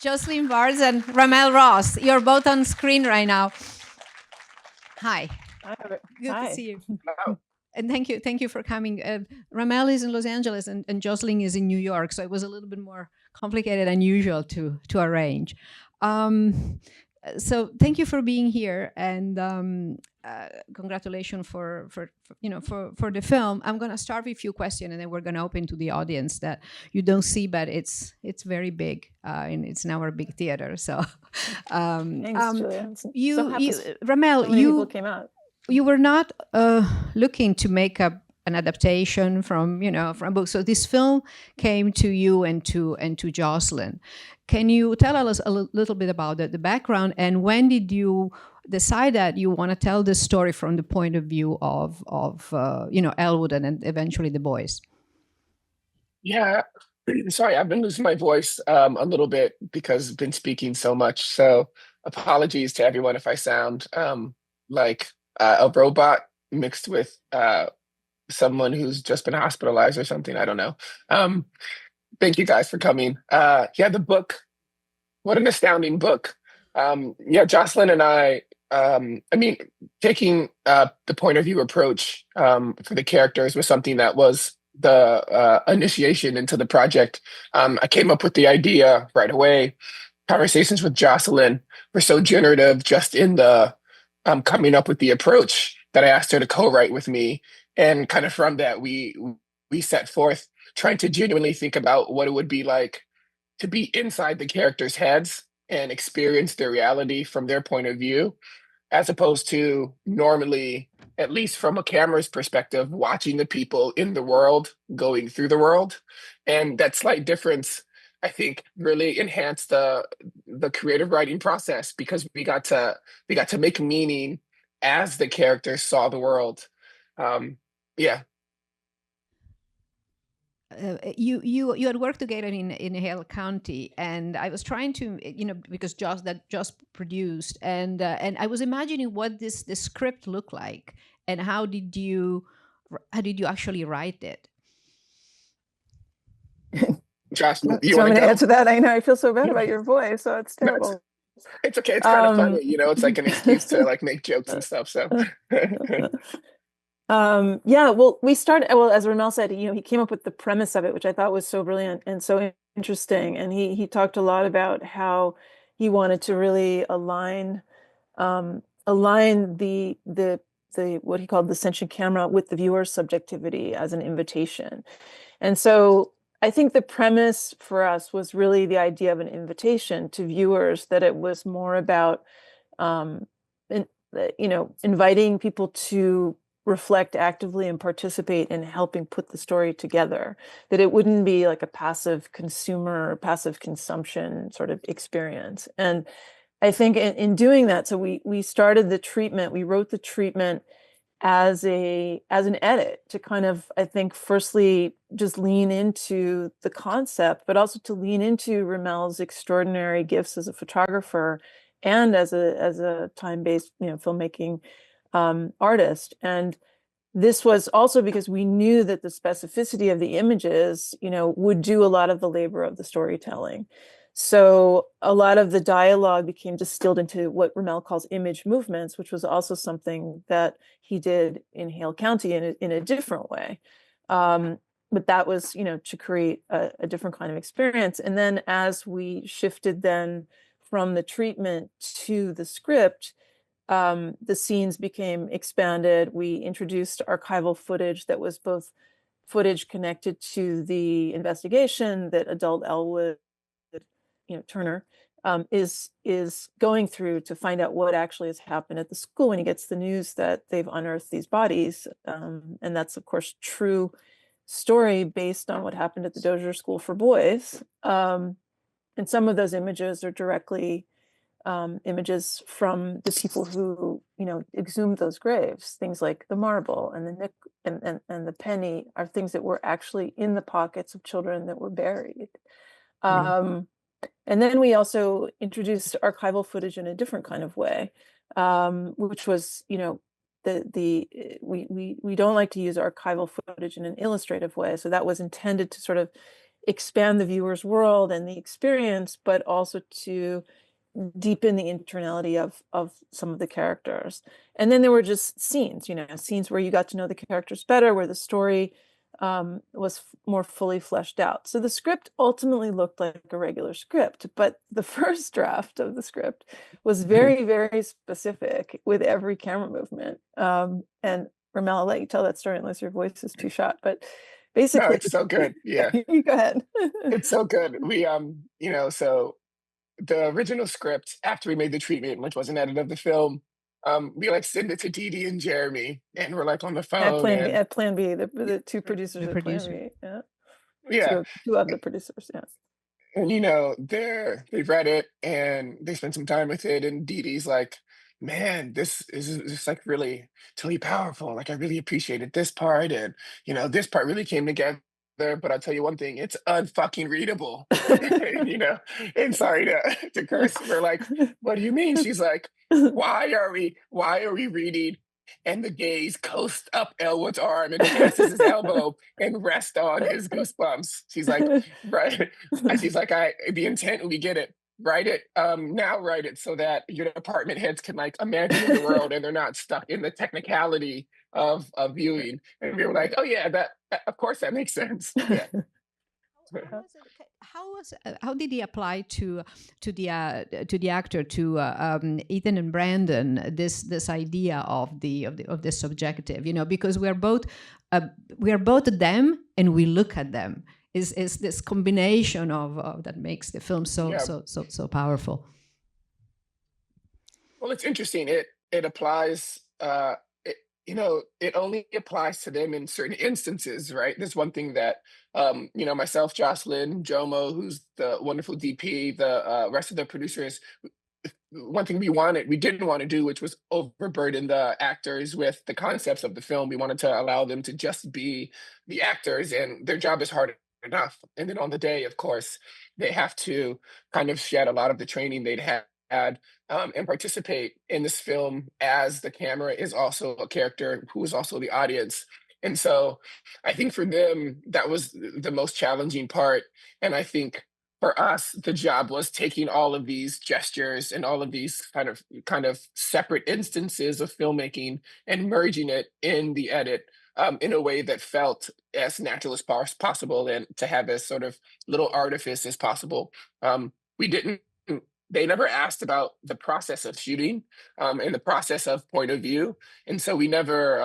Joslyn Barnes and RaMell Ross. You're both on screen right now. Hi. Good Hi. to see you. And thank you for coming. RaMell is in Los Angeles and Joslyn is in New York, so it was a little bit more complicated and unusual to arrange. So thank you for being here, and congratulations for the film. I'm going to start with a few questions, and then we're going to open to the audience that you don't see, but it's very big, and it's now our big theater. So, Thanks, Giulia. RaMell, people came out. You were not looking to make an adaptation from a book. So this film came to you and to Joslyn. Can you tell us a little bit about the background, and when did you decide that you want to tell the story from the point of view of Elwood and then eventually the boys? Yeah, sorry, I've been losing my voice a little bit because I've been speaking so much. So apologies to everyone if I sound like a robot mixed with someone who's just been hospitalized or something. I don't know. Thank you guys for coming. Yeah, the book, what an astounding book. Yeah, Joslyn and I mean, taking the point of view approach for the characters was something that was the initiation into the project. I came up with the idea right away. Conversations with Joslyn were so generative just in the coming up with the approach that I asked her to co-write with me. And kind of from that, we set forth trying to genuinely think about what it would be like to be inside the characters' heads and experience their reality from their point of view, as opposed to normally, at least from a camera's perspective, watching the people in the world going through the world. And that slight difference, I think, really enhanced the creative writing process, because we got to make meaning as the characters saw the world. Yeah. You had worked together in Hale County, and I was trying to, because Joss produced, and I was imagining what the script looked like, and how did you actually write it? Josh, you want want me to answer that? I know I feel so bad about your voice, so it's terrible. No, it's okay. It's kind of funny, it's like an excuse to like make jokes and stuff. So. Yeah, well, we started, as RaMell said, he came up with the premise of it, which I thought was so brilliant and so interesting. And he talked a lot about how he wanted to really align the what he called the sentient camera with the viewer's subjectivity as an invitation. And so I think the premise for us was really the idea of an invitation to viewers, that it was more about inviting people to reflect actively and participate in helping put the story together, that it wouldn't be like a passive consumer, passive consumption sort of experience. And I think in doing that, so we started the treatment, we wrote the treatment as an edit to kind of, I think, firstly, just lean into the concept, but also to lean into RaMell's extraordinary gifts as a photographer and as a time-based, filmmaking artist. And this was also because we knew that the specificity of the images, would do a lot of the labor of the storytelling. So a lot of the dialogue became distilled into what RaMell calls image movements, which was also something that he did in Hale County in a different way. But that was, to create a different kind of experience. And then as we shifted then from the treatment to the script, the scenes became expanded. We introduced archival footage that was both footage connected to the investigation that adult Elwood, Turner, is going through to find out what actually has happened at the school when he gets the news that they've unearthed these bodies. And that's, of course, true story based on what happened at the Dozier School for Boys. And some of those images are directly images from the people who, exhumed those graves. Things like the marble and the nick and the penny are things that were actually in the pockets of children that were buried. And then we also introduced archival footage in a different kind of way, which was, we don't like to use archival footage in an illustrative way. So that was intended to sort of expand the viewer's world and the experience, but also to deepen the internality of some of the characters. And then there were just scenes, scenes where you got to know the characters better, where the story was more fully fleshed out. So the script ultimately looked like a regular script, but the first draft of the script was very, very specific with every camera movement. And RaMell, I'll let you tell that story unless your voice is too shot, but No, basically, it's so good. Yeah, you go ahead. it's so good. We so the original script, after we made the treatment, which was an edit of the film, we like send it to Dee Dee and Jeremy, and we're like on the At phone, Plan B, and at Plan B, the two producers The at Plan producer. B, yeah, yeah, two of the producers, yeah. and they've read it and they spent some time with it, and Dee Dee's like, man, this is just like really powerful. Like I really appreciated this part, and this part really came together. But I'll tell you one thing, it's unfucking readable. you know, and sorry to curse. We're like, what do you mean? She's like, why are we reading? And the gaze coast up Elwood's arm and passes his elbow and rest on his goosebumps. She's like, right. And she's like, the intent, we get it. Write it, now write it so that your department heads can like imagine the world and they're not stuck in the technicality of viewing. And we were like, oh yeah, of course that makes sense. Yeah. How did he apply to the actor, to Ethan and Brandon, this idea of the subjective, because we are both them and we look at them, is this combination of that makes the film Yeah. so powerful. Well, it's interesting. It applies. It only applies to them in certain instances, right? There's one thing that myself, Joslyn, Jomo, who's the wonderful DP, the rest of the producers. One thing we didn't want to do, which was overburden the actors with the concepts of the film. We wanted to allow them to just be the actors, and their job is hard enough. And then on the day, of course, they have to kind of shed a lot of the training they'd had and participate in this film as the camera is also a character who is also the audience. And so I think for them, that was the most challenging part. And I think for us, the job was taking all of these gestures and all of these kind of separate instances of filmmaking and merging it in the edit in a way that felt as natural as possible, and to have as sort of little artifice as possible. We didn't. They never asked about the process of shooting and the process of point of view, and so we never.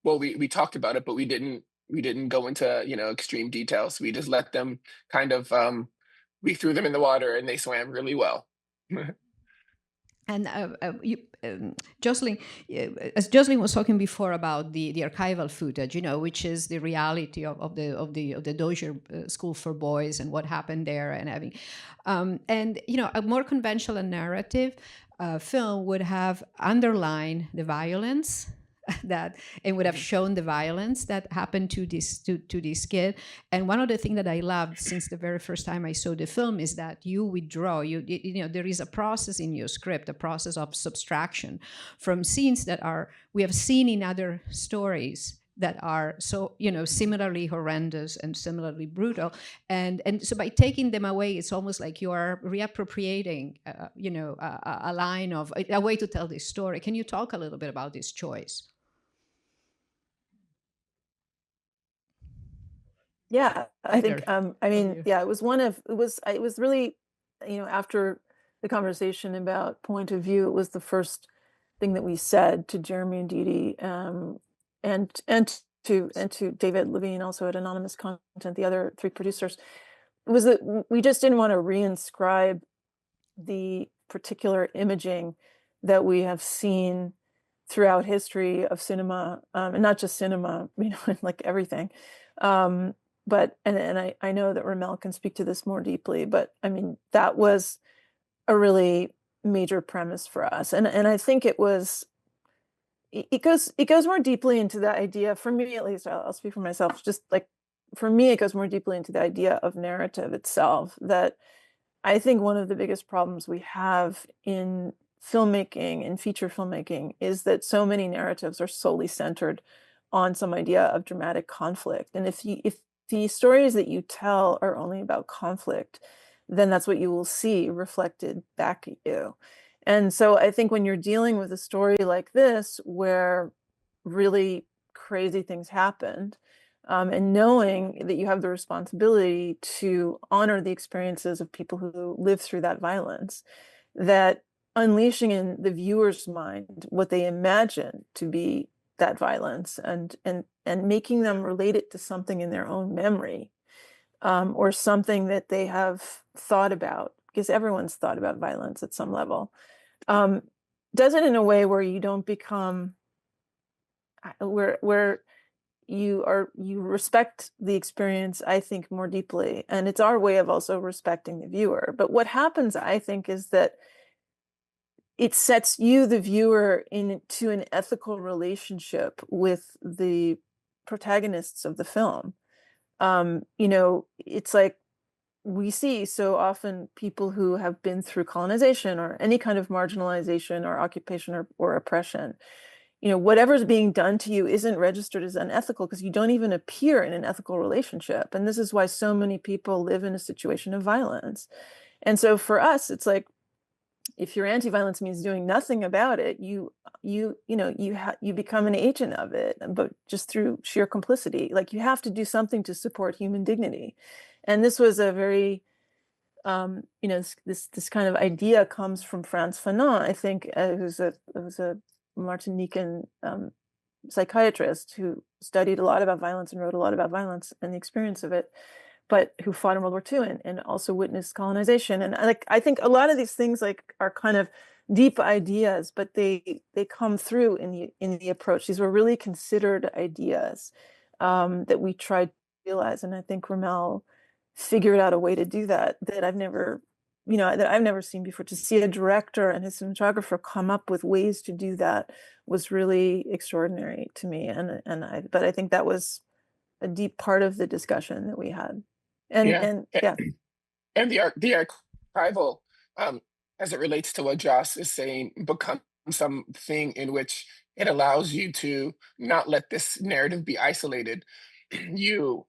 Well, we talked about it, but we didn't go into extreme details. We just let them kind of we threw them in the water and they swam really well. And Jocelyn, as Jocelyn was talking before about the archival footage, which is the reality of the Dozier School for Boys and what happened there, and having, and a more conventional narrative film would have underlined the violence and would have shown the violence that happened to this kid. And one of the things that I loved since the very first time I saw the film is that you withdraw. There is a process in your script, a process of subtraction from scenes that we have seen in other stories that are so similarly horrendous and similarly brutal, and so by taking them away, it's almost like you are reappropriating a line of a way to tell this story. Can you talk a little bit about this choice? Yeah, I think, you. yeah, it was really, after the conversation about point of view, it was the first thing that we said to Jeremy and Dee Dee, and to David Levine, also at Anonymous Content, the other three producers, was that we just didn't want to reinscribe the particular imaging that we have seen throughout history of cinema, and not just cinema, like everything. But I know that RaMell can speak to this more deeply, but I mean, that was a really major premise for us. And I think it goes more deeply into the idea, for me at least, I'll speak for myself, just like for me, it goes more deeply into the idea of narrative itself, that I think one of the biggest problems we have in filmmaking, in feature filmmaking, is that so many narratives are solely centered on some idea of dramatic conflict. And if the stories that you tell are only about conflict, then that's what you will see reflected back at you. And so I think when you're dealing with a story like this, where really crazy things happened, and knowing that you have the responsibility to honor the experiences of people who live through that violence, that unleashing in the viewer's mind what they imagine to be that violence, and making them relate it to something in their own memory, or something that they have thought about, because everyone's thought about violence at some level, um, does it in a way where you don't become where you respect the experience, I think, more deeply, and it's our way of also respecting the viewer. But what happens, I think, is that it sets you, the viewer, into an ethical relationship with the protagonists of the film. It's like we see so often people who have been through colonization or any kind of marginalization or occupation or oppression. Whatever's being done to you isn't registered as unethical because you don't even appear in an ethical relationship. And this is why so many people live in a situation of violence. And so for us, it's like, if your anti-violence means doing nothing about it, you become an agent of it, but just through sheer complicity. Like, you have to do something to support human dignity. And this was a very this kind of idea comes from Frantz Fanon, I think, who's a Martinican psychiatrist who studied a lot about violence and wrote a lot about violence and the experience of it, but who fought in World War II and also witnessed colonization. And I think a lot of these things are kind of deep ideas, but they come through in the approach. These were really considered ideas that we tried to realize, and I think RaMell figured out a way to do that I've never seen before. To see a director and his cinematographer come up with ways to do that was really extraordinary to me. But I think that was a deep part of the discussion that we had. And Yeah. and yeah. And the archival, um, as it relates to what Joss is saying, becomes something in which it allows you to not let this narrative be isolated. You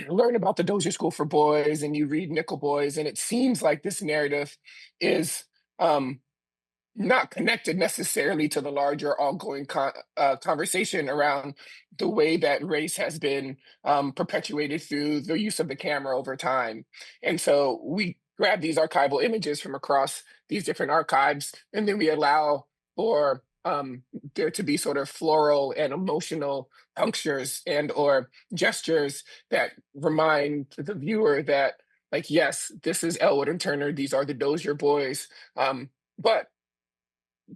learn about the Dozier School for Boys and you read Nickel Boys, and it seems like this narrative is um, not connected necessarily to the larger ongoing conversation around the way that race has been perpetuated through the use of the camera over time. And so we grab these archival images from across these different archives, and then we allow for there to be sort of floral and emotional punctures and or gestures that remind the viewer that, like, yes, this is Elwood and Turner, these are the Dozier boys, but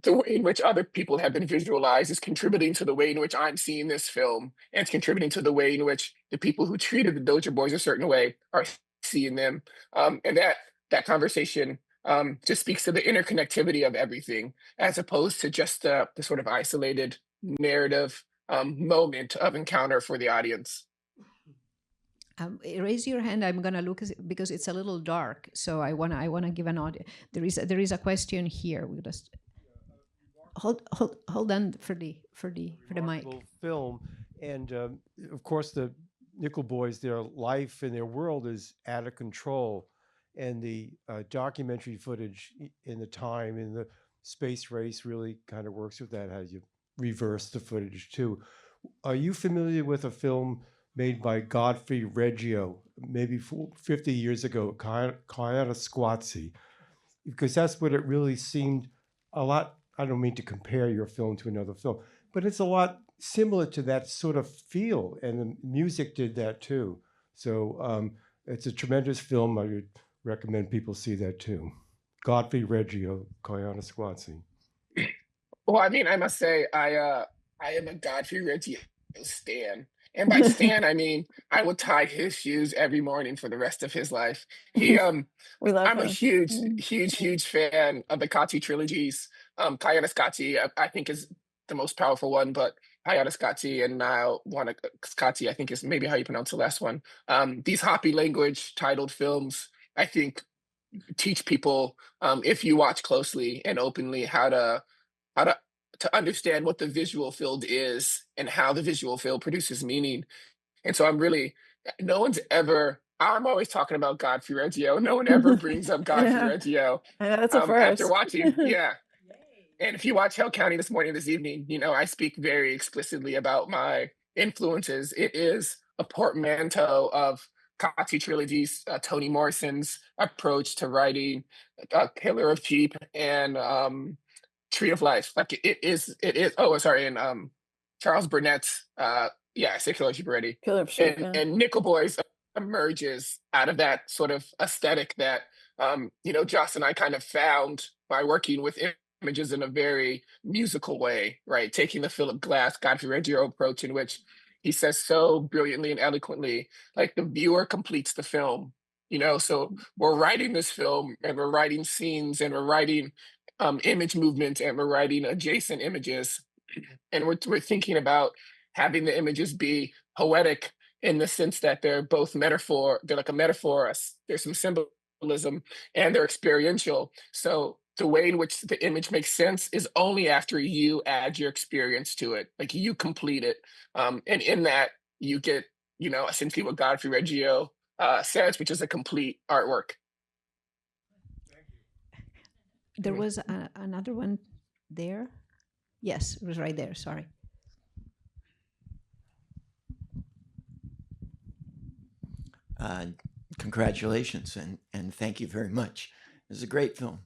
the way in which other people have been visualized is contributing to the way in which I'm seeing this film, and it's contributing to the way in which the people who treated the Doja Boys a certain way are seeing them. And that conversation just speaks to the interconnectivity of everything, as opposed to just the sort of isolated narrative moment of encounter for the audience. Raise your hand. I'm gonna look because it's a little dark. So I wanna give an audio. There is a question here. We just hold on for the mic. Remarkable film, and of course the Nickel Boys, their life and their world is out of control, and the documentary footage in the time in the space race really kind of works with that. How you reverse the footage too. Are you familiar with a film made by Godfrey Reggio, maybe 50 years ago, Kayana Squatsi? Because that's what it really seemed a lot. I don't mean to compare your film to another film, but it's a lot similar to that sort of feel, and the music did that too. So it's a tremendous film. I would recommend people see that too. Godfrey Reggio, Kayana Squatsi. Well, I mean, I must say, I am a Godfrey Ritchie stan. And by stan, I mean I would tie his shoes every morning for the rest of his life. He We love I'm a him. huge, Mm. huge, huge fan of the Kachi trilogies. Kayana Scotty, I think is the most powerful one, but Kayana Scotty and now Wana Scotty, I think is maybe how you pronounce the last one. These Hopi language titled films, I think, teach people, if you watch closely and openly, how to understand what the visual field is and how the visual field produces meaning. And so I'm really no one's ever. I'm always talking about Godfrey Reggio. No one ever brings up Godfrey Yeah, Reggio. I know that's a After first. watching, yeah. And if you watch Hell County this morning, this evening, I speak very explicitly about my influences. It is a portmanteau of Kati Trilogy's, Toni Morrison's approach to writing, Killer of Sheep and Tree of Life. Like it is. Oh, sorry, and Charles Burnett's, yeah, I say Killer of Sheep already, Killer of Sheep, and yeah. Nickel Boys emerges out of that sort of aesthetic that Joss and I kind of found by working with images in a very musical way, right? Taking the Philip Glass, Godfrey Reggio approach, in which he says so brilliantly and eloquently, like the viewer completes the film. So we're writing this film, and we're writing scenes, and we're writing image movement, and we're writing adjacent images, and we're thinking about having the images be poetic in the sense that they're both metaphor. They're like a metaphor. There's some symbolism, and they're experiential. So the way in which the image makes sense is only after you add your experience to it, like you complete it, and in that you get, essentially what Godfrey Reggio says, which is a complete artwork. There was another one there. Yes, it was right there. Sorry. Congratulations and thank you very much. It was a great film.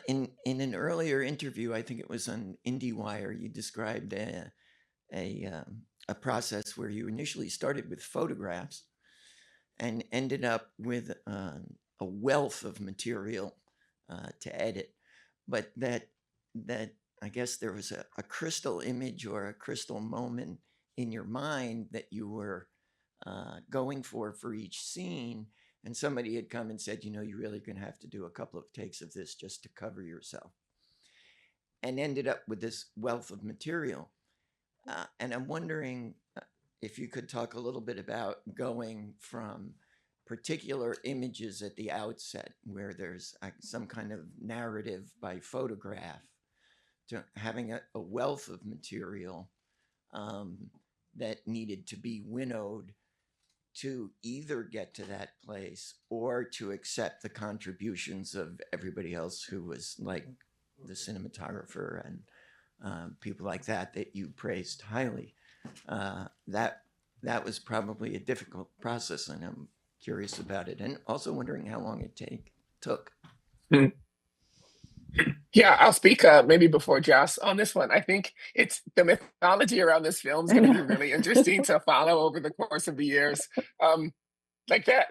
In an earlier interview, I think it was on IndieWire, you described a process where you initially started with photographs and ended up with a wealth of material to edit, but that I guess there was a crystal image or a crystal moment in your mind that you were going for each scene, and somebody had come and said, you're really going to have to do a couple of takes of this just to cover yourself, and ended up with this wealth of material. And I'm wondering if you could talk a little bit about going from particular images at the outset where there's some kind of narrative by photograph to having a wealth of material that needed to be winnowed to either get to that place or to accept the contributions of everybody else who was like the cinematographer and people like that you praised highly. That was probably a difficult process, and I'm curious about it, and also wondering how long it took. Yeah, I'll speak maybe before Joss on this one. I think it's the mythology around this film is going to be really interesting to follow over the course of the years. Like that,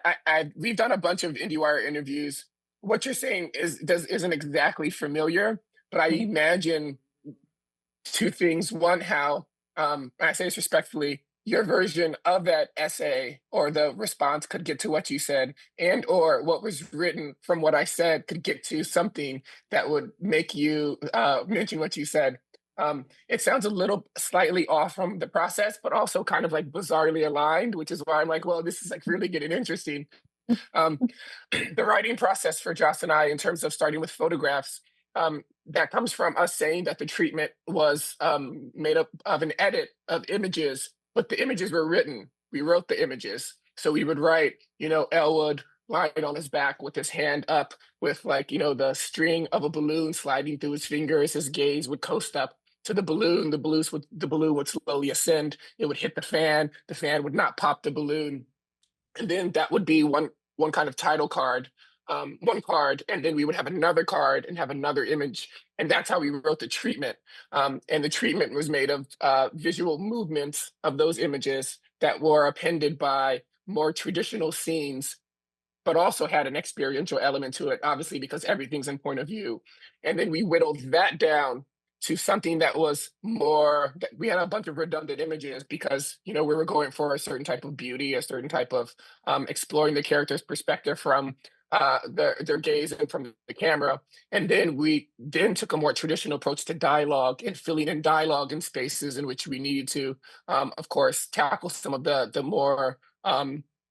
we've done a bunch of IndieWire interviews. What you're saying isn't exactly familiar, but I imagine two things. One, how, and I say this respectfully, your version of that essay or the response could get to what you said, and or what was written from what I said could get to something that would make you mention what you said. It sounds a little slightly off from the process, but also kind of like bizarrely aligned, which is why I'm like, well, this is like really getting interesting. The writing process for Joss and I, in terms of starting with photographs, that comes from us saying that the treatment was made up of an edit of images, but the images were written. We wrote the images. So we would write, Elwood lying on his back with his hand up with the string of a balloon sliding through his fingers. His gaze would coast up to the balloon. The balloon would slowly ascend. It would hit the fan. The fan would not pop the balloon. And then that would be one kind of title card, one card, and then we would have another card and have another image. And that's how we wrote the treatment. And the treatment was made of visual movements of those images that were appended by more traditional scenes, but also had an experiential element to it, obviously, because everything's in point of view. And then we whittled that down to something that was more, we had a bunch of redundant images because, we were going for a certain type of beauty, a certain type of exploring the character's perspective from their gaze and from the camera. And then we took a more traditional approach to dialogue and filling in dialogue in spaces in which we needed to, of course, tackle some of the more,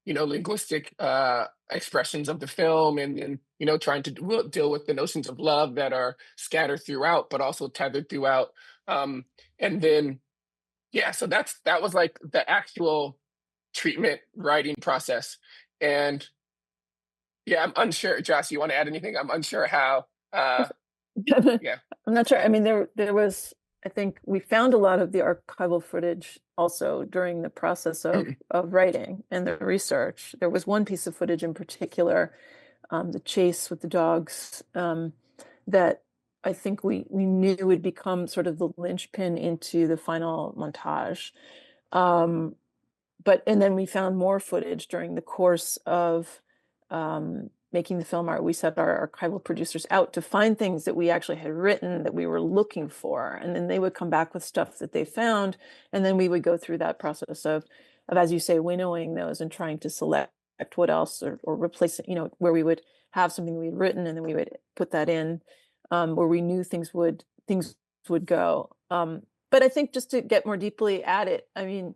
linguistic expressions of the film, and trying to deal with the notions of love that are scattered throughout, but also tethered throughout. And then, yeah, so that was like the actual treatment writing process. And yeah, I'm unsure. Josh, you want to add anything? I'm unsure how. Yeah. I'm not sure. I mean, there was, I think we found a lot of the archival footage also during the process of writing and the research. There was one piece of footage in particular, the chase with the dogs, that I think we knew would become sort of the linchpin into the final montage. And then we found more footage during the course of making the film art. We set our archival producers out to find things that we actually had written that we were looking for. And then they would come back with stuff that they found. And then we would go through that process of as you say, winnowing those and trying to select what else or replace it, where we would have something we'd written and then we would put that in where we knew things would go. But I think just to get more deeply at it, I mean,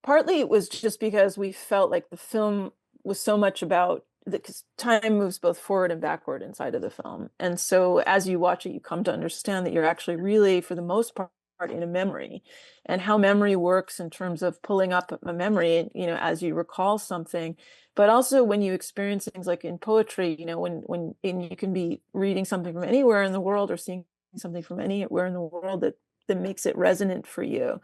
partly it was just because we felt like the film was so much about because time moves both forward and backward inside of the film. And so as you watch it, you come to understand that you're actually really, for the most part, in a memory, and how memory works in terms of pulling up a memory, as you recall something, but also when you experience things like in poetry, when you can be reading something from anywhere in the world or seeing something from anywhere in the world that makes it resonant for you,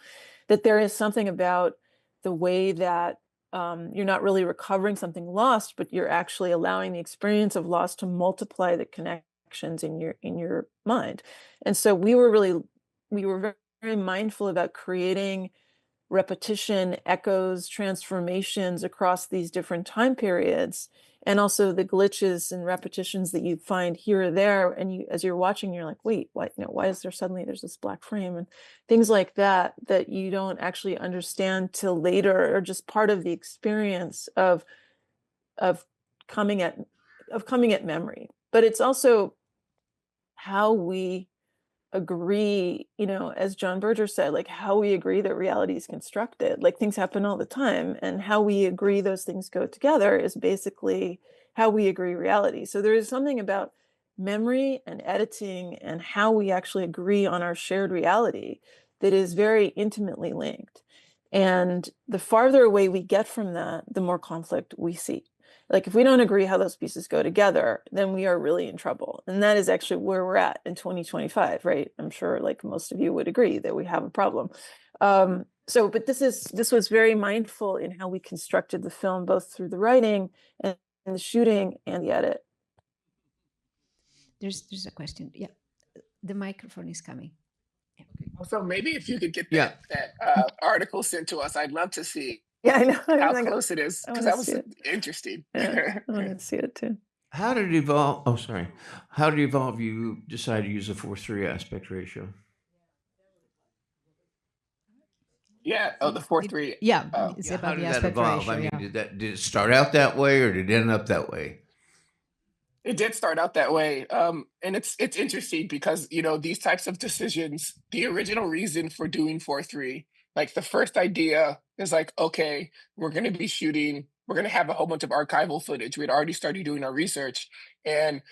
that there is something about the way that you're not really recovering something lost, but you're actually allowing the experience of loss to multiply the connections in your mind. And so we were very, very mindful about creating repetition, echoes, transformations across these different time periods, and also the glitches and repetitions that you find here or there. And as you're watching, you're like, wait, why is there's this black frame and things like that you don't actually understand till later, or just part of the experience of coming at memory. But it's also how we agree, as John Berger said, like how we agree that reality is constructed, like things happen all the time, and how we agree those things go together is basically how we agree reality. So there is something about memory and editing and how we actually agree on our shared reality that is very intimately linked. And the farther away we get from that, the more conflict we see. Like if we don't agree how those pieces go together, then we are really in trouble. And that is actually where we're at in 2025, right? I'm sure like most of you would agree that we have a problem. But this was very mindful in how we constructed the film, both through the writing and the shooting and the edit. There's a question. Yeah, the microphone is coming. Yeah. Also, maybe if you could get that article sent to us, I'd love to see. Yeah, I know. How close it is, because that was interesting. Yeah, I want to see it too. How did it evolve? Oh, sorry. How did it evolve? You decided to use a 4:3 aspect ratio. Yeah. Oh, the 4:3. Yeah. It's about the aspect ratio. I mean, did it start out that way, or did it end up that way? It did start out that way. And it's interesting because, these types of decisions, the original reason for doing 4:3, like the first idea is like, okay, we're going to be shooting, we're going to have a whole bunch of archival footage. We'd already started doing our research, and,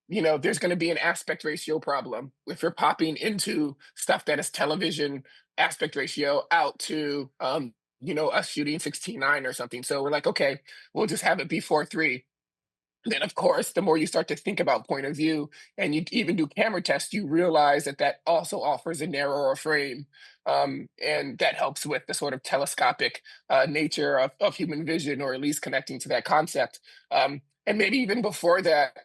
there's going to be an aspect ratio problem. If you're popping into stuff that is television aspect ratio out to, us shooting 16:9 or something. So we're like, okay, we'll just have it be 4:3. Then, of course, the more you start to think about point of view and you even do camera tests, you realize that also offers a narrower frame. And that helps with the sort of telescopic nature of human vision, or at least connecting to that concept. And maybe even before that,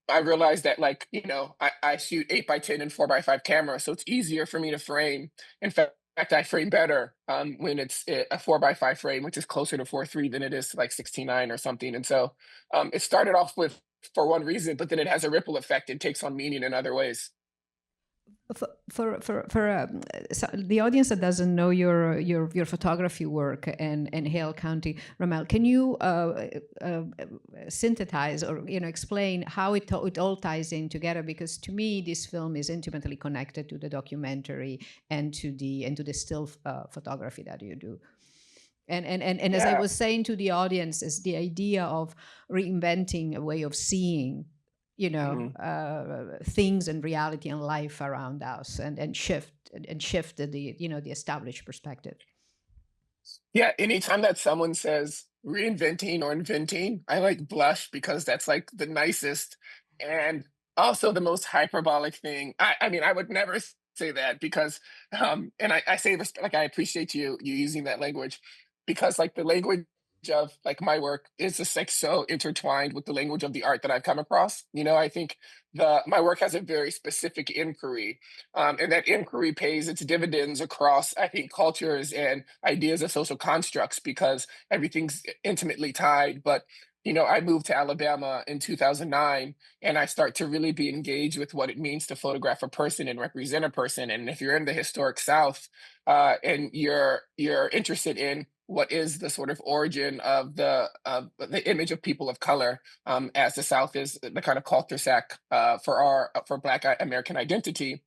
I realized that, like, I shoot 8x10 and 4x5 camera, so it's easier for me to frame. In fact, I frame better when it's a 4x5 frame, which is closer to 4:3 than it is to like 16:9 or something. And so it started off for one reason, but then it has a ripple effect. It takes on meaning in other ways. For so the audience that doesn't know your photography work and Hale County, RaMell, can you synthesize or explain how it all ties in together? Because to me, this film is intimately connected to the documentary and to the still photography that you do. And as I was saying to the audience, is the idea of reinventing a way of seeing things and reality and life around us, and shift the established perspective. Yeah, anytime that someone says reinventing or inventing, I like blush because that's like the nicest and also the most hyperbolic thing. I mean, I would never say that because and I say this like I appreciate you using that language because like the language of like my work is just like so intertwined with the language of the art that I've come across. I think the my work has a very specific inquiry, and that inquiry pays its dividends across, I think, cultures and ideas of social constructs because everything's intimately tied. But I moved to Alabama in 2009, and I start to really be engaged with what it means to photograph a person and represent a person. And if you're in the historic South, and you're interested in what is the sort of origin of the image of people of color, as the South is the kind of cul-de-sac for Black American identity,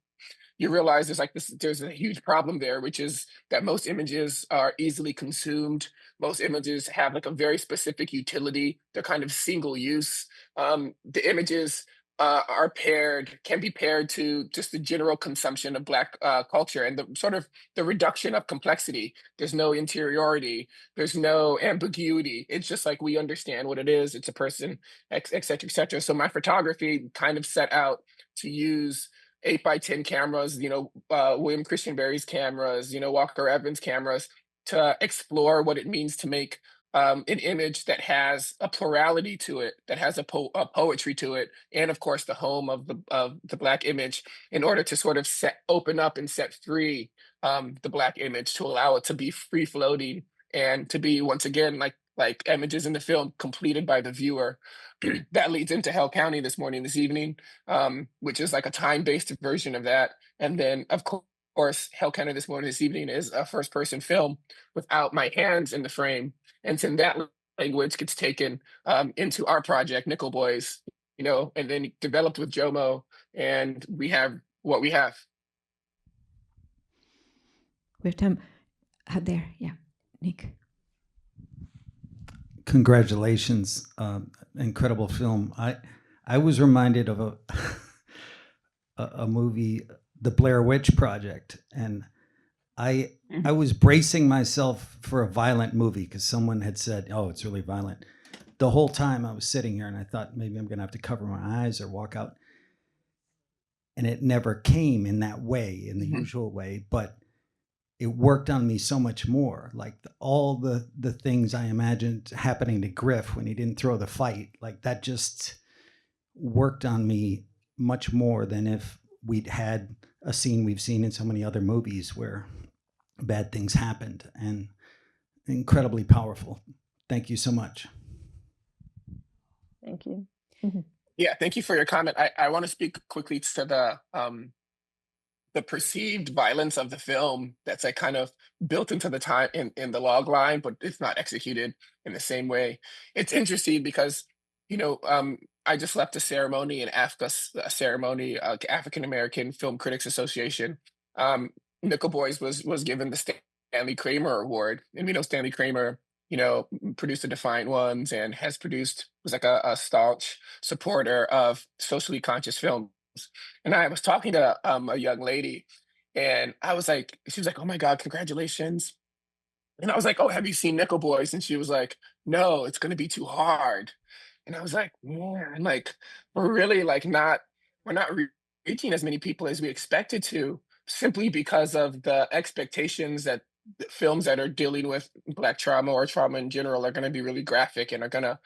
you realize there's a huge problem there, which is that most images are easily consumed. Most images have like a very specific utility. They're kind of single use. The images can be paired to just the general consumption of Black culture and the sort of the reduction of complexity. There's no interiority. There's no ambiguity. It's just like we understand what it is. It's a person, et cetera, et cetera. So my photography kind of set out to use 8x10 cameras, William Christian Berry's cameras, Walker Evans cameras, to explore what it means to make an image that has a plurality to it, that has a poetry to it, and of course the home of the Black image, in order to sort of open up and set free the Black image to allow it to be free floating and to be once again like images in the film completed by the viewer. That leads into Hell County this evening, which is like a time-based version of that. And then, of course, Hell County this evening is a first-person film without my hands in the frame. And then that language gets taken into our project, Nickel Boys, and then developed with Jomo, and we have what we have. We have time out there. Yeah, Nick. Congratulations, incredible film. I was reminded of a movie, The Blair Witch Project, and I was bracing myself for a violent movie because someone had said, "Oh, it's really violent." The whole time I was sitting here, and I thought maybe I'm going to have to cover my eyes or walk out, and it never came in that way, in the usual way, but it worked on me so much more. Like all the things I imagined happening to Griff when he didn't throw the fight, like that just worked on me much more than if we'd had a scene we've seen in so many other movies where bad things happened, and incredibly powerful. Thank you so much. Thank you. Yeah, thank you for your comment. I want to speak quickly to the perceived violence of the film that's like kind of built into the time in the log line, but it's not executed in the same way. It's interesting because, I just left a ceremony in Africa, a ceremony, African American Film Critics Association. Nickel Boys was given the Stanley Kramer Award, and we know Stanley Kramer, produced The Defiant Ones and was like a staunch supporter of socially conscious films. And I was talking to a young lady, and she was like, "Oh my God, congratulations." And I was like, "Oh, have you seen Nickel Boys?" And she was like, "No, it's going to be too hard." And I was like, "Man, like we're really like we're not reaching as many people as we expected to, simply because of the expectations that the films that are dealing with Black trauma or trauma in general are going to be really graphic and are going to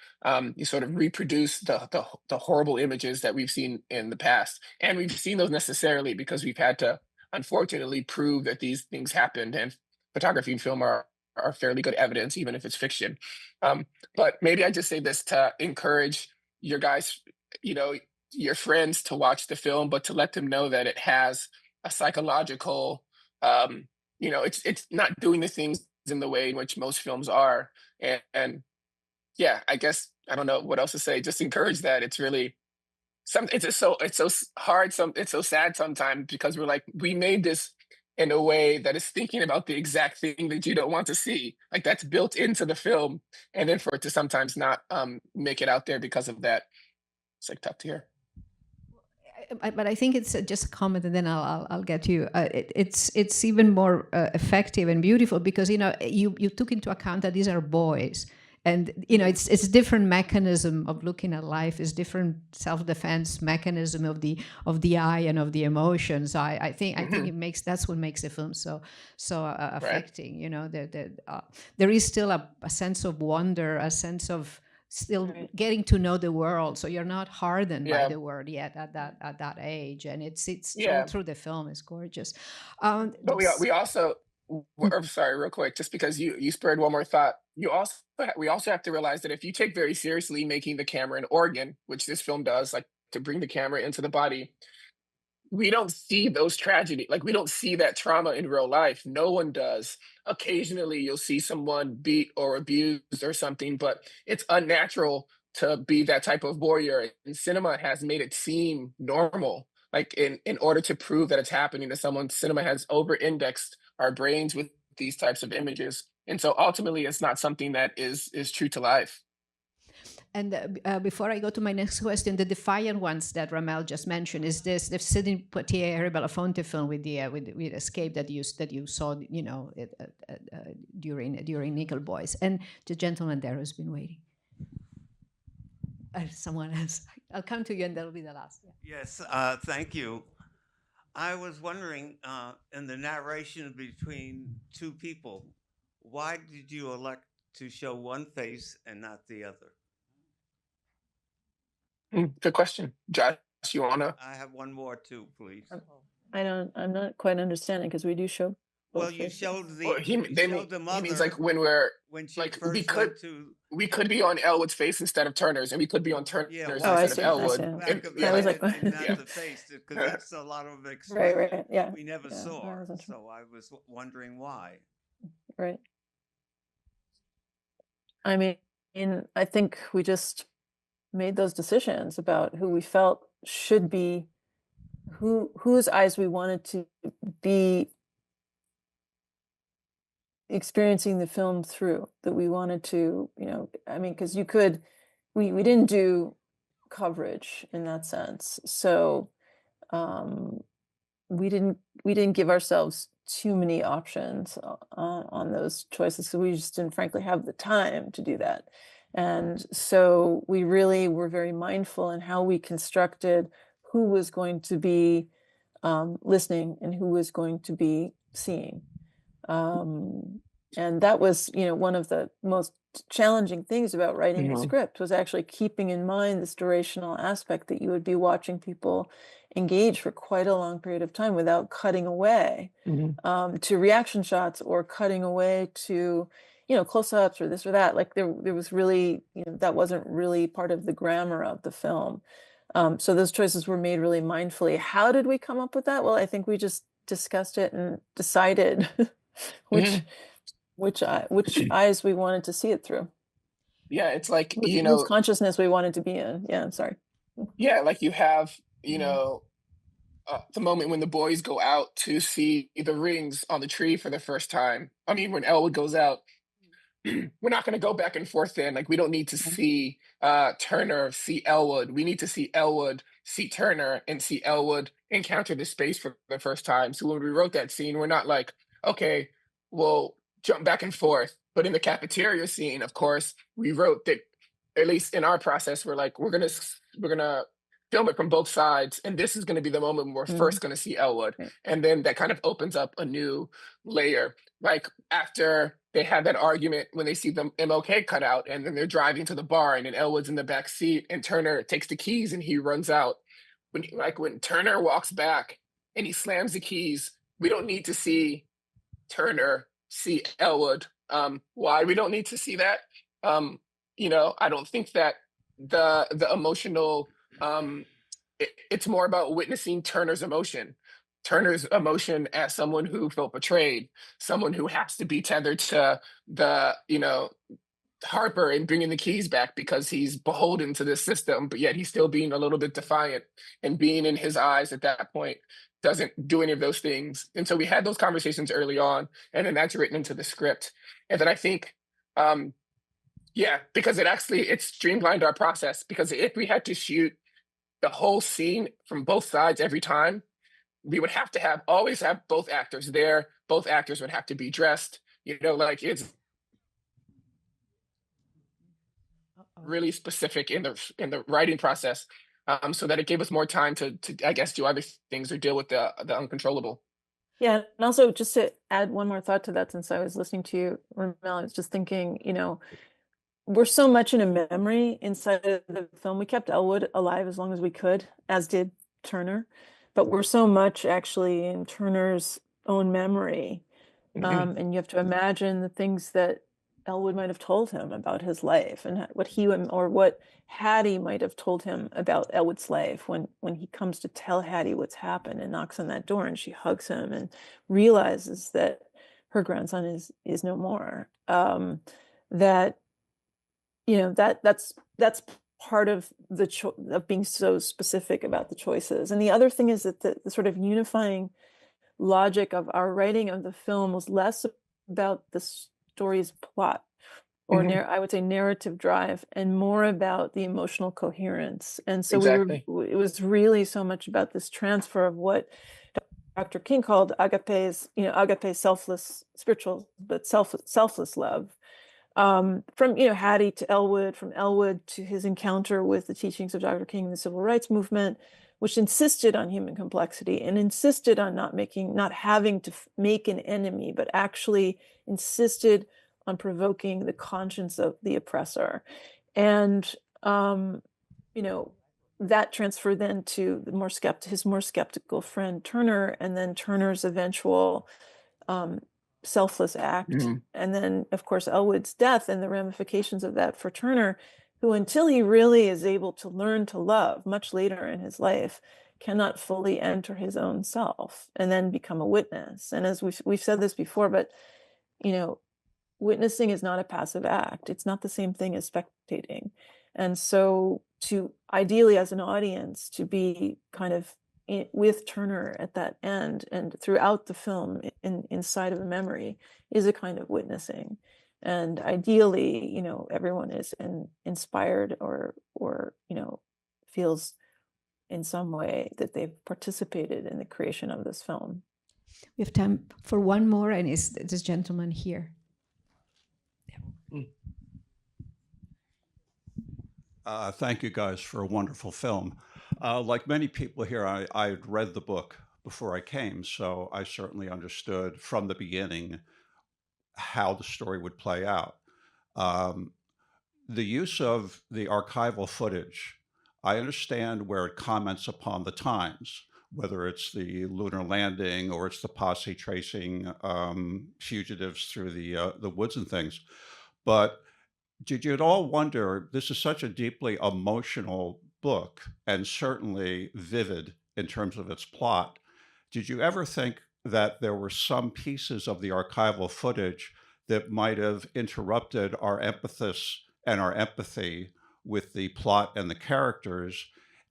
you sort of reproduce the horrible images that we've seen in the past. And we've seen those necessarily because we've had to unfortunately prove that these things happened, and photography and film are fairly good evidence, even if it's fiction. But maybe I just say this to encourage your guys, you know, your friends to watch the film, but to let them know that it has a psychological, it's not doing the things in the way in which most films are. And yeah, I guess I don't know what else to say. Just encourage that. It's really it's so hard. It's so sad sometimes because we're like, we made this in a way that is thinking about the exact thing that you don't want to see. Like that's built into the film. And then for it to sometimes not make it out there because of that, it's like tough to hear. but I think it's just a comment, and then I'll get you. It's even more effective and beautiful because you took into account that these are boys, and it's different mechanism of looking at life, is different self-defense mechanism of the eye and of the emotions. I think that's what makes the film so affecting. There is still a sense of wonder, a sense of still getting to know the world, so you're not hardened by the world yet at that age, and it's all through the film. It's gorgeous. But we also, sorry, real quick, just because you spurred one more thought. We also have to realize that if you take very seriously making the camera an organ, which this film does, like to bring the camera into the body, we don't see those tragedy, like we don't see that trauma in real life. No one does. Occasionally you'll see someone beat or abused or something, but it's unnatural to be that type of warrior. And cinema has made it seem normal. Like in order to prove that it's happening to someone, cinema has over indexed our brains with these types of images. And so ultimately it's not something that is true to life. And before I go to my next question, the Defiant Ones that RaMell just mentioned, is this the Sidney Poitier, Harry Belafonte film with Escape that you saw, during Nickel Boys, and the gentleman there who's been waiting. Someone else. I'll come to you, and that'll be the last. Yeah. Yes, thank you. I was wondering, in the narration between two people, why did you elect to show one face and not the other? Good question. Josh, you wanna? I have one more too, please. I'm not quite understanding, because we do show. Well, you showed the Well, you showed the mother. he means like when she like first we could be on Elwood's face instead of Turner's, and we could be on Turner's I instead see, of Elwood. back of the I was head like, and not Yeah. the face, because that's a lot of expression right, yeah. we never Yeah, saw. I wasn't sure. So I was wondering why. Right. I mean, I think we just made those decisions about who we felt should be, whose eyes we wanted to be experiencing the film through, that we wanted to, I mean, because we didn't do coverage in that sense. So we didn't give ourselves too many options on those choices, so we just didn't frankly have the time to do that. And so we really were very mindful in how we constructed who was going to be listening and who was going to be seeing. And that was, one of the most challenging things about writing the script, was actually keeping in mind this durational aspect, that you would be watching people engage for quite a long period of time without cutting away to reaction shots, or cutting away to, close-ups or this or that. Like there was really, that wasn't really part of the grammar of the film. So those choices were made really mindfully. How did we come up with that? Well, I think we just discussed it and decided which eyes we wanted to see it through. Yeah, it's like, whose consciousness we wanted to be in. Yeah, I'm sorry. Yeah, like you have, the moment when the boys go out to see the rings on the tree for the first time. I mean, when Elwood goes out, we're not going to go back and forth then. Like, we don't need to see Turner see Elwood. We need to see Elwood see Turner, and see Elwood encounter the space for the first time. So when we wrote that scene, we're not like, okay, we'll jump back and forth. But in the cafeteria scene, of course, we wrote that, at least in our process, we're like, we're gonna film it from both sides, and this is gonna be the moment when we're first gonna see Elwood. Right. And then that kind of opens up a new layer. Like after they have that argument, when they see the MLK cut out, and then they're driving to the bar, and then Elwood's in the back seat, and Turner takes the keys and he runs out. When Turner walks back and he slams the keys, we don't need to see Turner see Elwood. Why we don't need to see that? I don't think that the emotional, it's more about witnessing Turner's emotion as someone who felt betrayed, someone who has to be tethered to the Harper and bringing the keys back because he's beholden to this system, but yet he's still being a little bit defiant, and being in his eyes at that point doesn't do any of those things. And so we had those conversations early on, and then that's written into the script. And then I think, because it streamlined our process, because if we had to shoot the whole scene from both sides every time, we would have to always have both actors there. Both actors would have to be dressed, like it's really specific in the writing process, so that it gave us more time to I guess do other things or deal with the uncontrollable. Yeah, and also just to add one more thought to that, since I was listening to you, RaMell, I was just thinking, we're so much in a memory inside of the film. We kept Elwood alive as long as we could, as did Turner, but we're so much actually in Turner's own memory. And you have to imagine the things that Elwood might have told him about his life, and what or what Hattie might have told him about Elwood's life when he comes to tell Hattie what's happened and knocks on that door, and she hugs him and realizes that her grandson is no more. That that's part of of being so specific about the choices. And the other thing is that the sort of unifying logic of our writing of the film was less about the story's plot or Mhm. I would say narrative drive, and more about the emotional coherence. And so Exactly. it was really so much about this transfer of what Dr. King called agape's selfless spiritual, but selfless love, from Hattie to Elwood, from Elwood to his encounter with the teachings of Dr. King and the civil rights movement, which insisted on human complexity and insisted on not having to make an enemy, but actually insisted on provoking the conscience of the oppressor. And that transferred then to his more skeptical friend Turner, and then Turner's eventual selfless act, Mhm. and then of course Elwood's death and the ramifications of that for Turner, who until he really is able to learn to love much later in his life cannot fully enter his own self and then become a witness. And as we've said this before, but you know witnessing is not a passive act. It's not the same thing as spectating. And so to ideally as an audience to be kind of with Turner at that end and throughout the film inside of a memory is a kind of witnessing. And ideally, everyone is inspired or feels in some way that they've participated in the creation of this film. We have time for one more, and it's this gentleman here. Thank you guys for a wonderful film. Like many people here, I had read the book before I came, so I certainly understood from the beginning how the story would play out. The use of the archival footage, I understand where it comments upon the times, whether it's the lunar landing or it's the posse tracing fugitives through the woods and things. But did you at all wonder, this is such a deeply emotional book and certainly vivid in terms of its plot. Did you ever think that there were some pieces of the archival footage that might have interrupted our emphasis and our empathy with the plot and the characters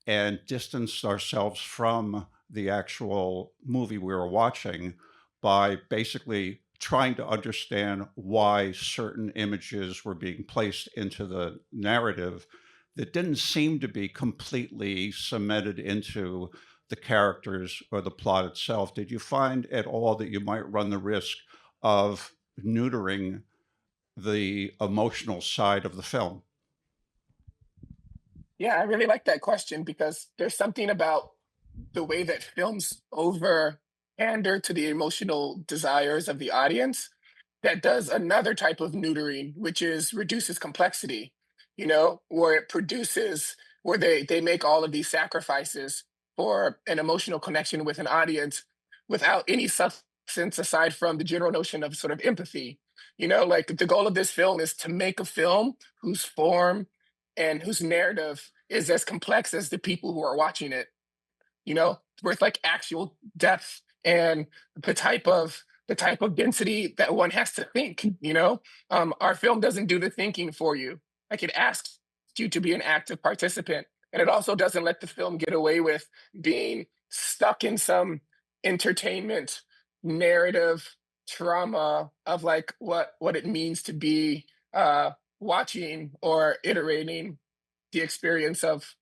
and distanced ourselves from the actual movie we were watching by basically trying to understand why certain images were being placed into the narrative that didn't seem to be completely cemented into the characters or the plot itself? Did you find at all that you might run the risk of neutering the emotional side of the film? Yeah, I really like that question because there's something about the way that films over pander to the emotional desires of the audience that does another type of neutering, which is reduces complexity, where it produces, where they make all of these sacrifices for an emotional connection with an audience without any substance aside from the general notion of sort of empathy. Like the goal of this film is to make a film whose form and whose narrative is as complex as the people who are watching it, with like actual depth and the type of density that one has to think. Our film doesn't do the thinking for you. Like it asks you to be an active participant, and it also doesn't let the film get away with being stuck in some entertainment narrative trauma of like what it means to be watching or iterating the experience of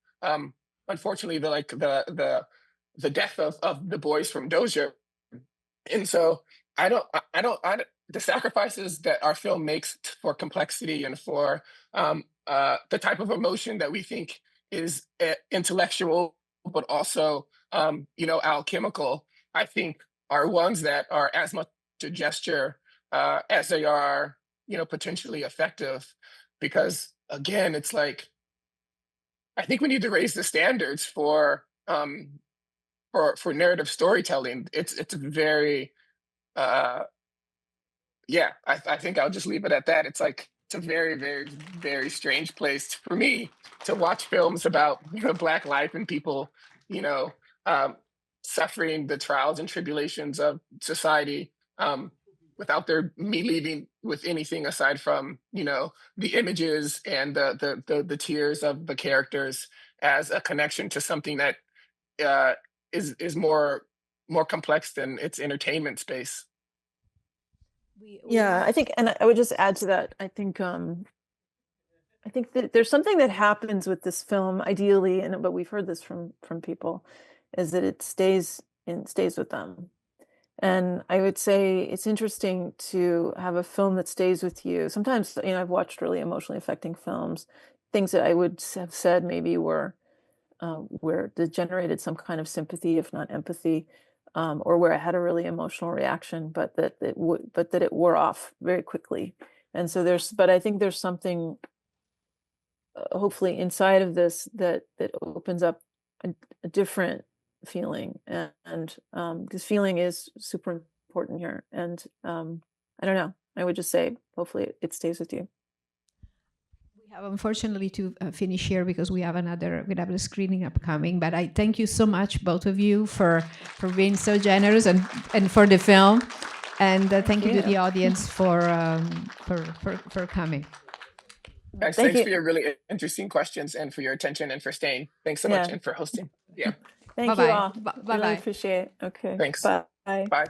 unfortunately the death of the boys from Dozier. And so the sacrifices that our film makes for complexity and for the type of emotion that we think is intellectual, but also alchemical, I think are ones that are as much a gesture as they are, potentially effective. Because again, it's like I think we need to raise the standards for narrative storytelling. It's very yeah, I think I'll just leave it at that. It's like it's a very, very, very strange place for me to watch films about Black life and people, you know, um, suffering the trials and tribulations of society, without me leaving with anything aside from the images and the tears of the characters as a connection to something that uh, is more complex than its entertainment space. Yeah, I think, and I would just add to that. I think that there's something that happens with this film, ideally, but we've heard this from people, is that it stays with them. And I would say it's interesting to have a film that stays with you. Sometimes, I've watched really emotionally affecting films, things that I would have said maybe were where they generated some kind of sympathy, if not empathy, or where I had a really emotional reaction, but that it wore off very quickly. And so but I think there's something, hopefully inside of this that opens up a different feeling, and this feeling is super important here. And I don't know. I would just say, hopefully, it stays with you. We have unfortunately to finish here because we have another screening upcoming. But I thank you so much, both of you, for being so generous and for the film, and thank you to the audience for coming. Guys, Thank thanks you. for your really interesting questions and for your attention and for staying. Thanks so much and for hosting. Yeah. Thank Bye-bye. you all. Bye-bye. Really appreciate it. Okay. Thanks. Bye. Bye.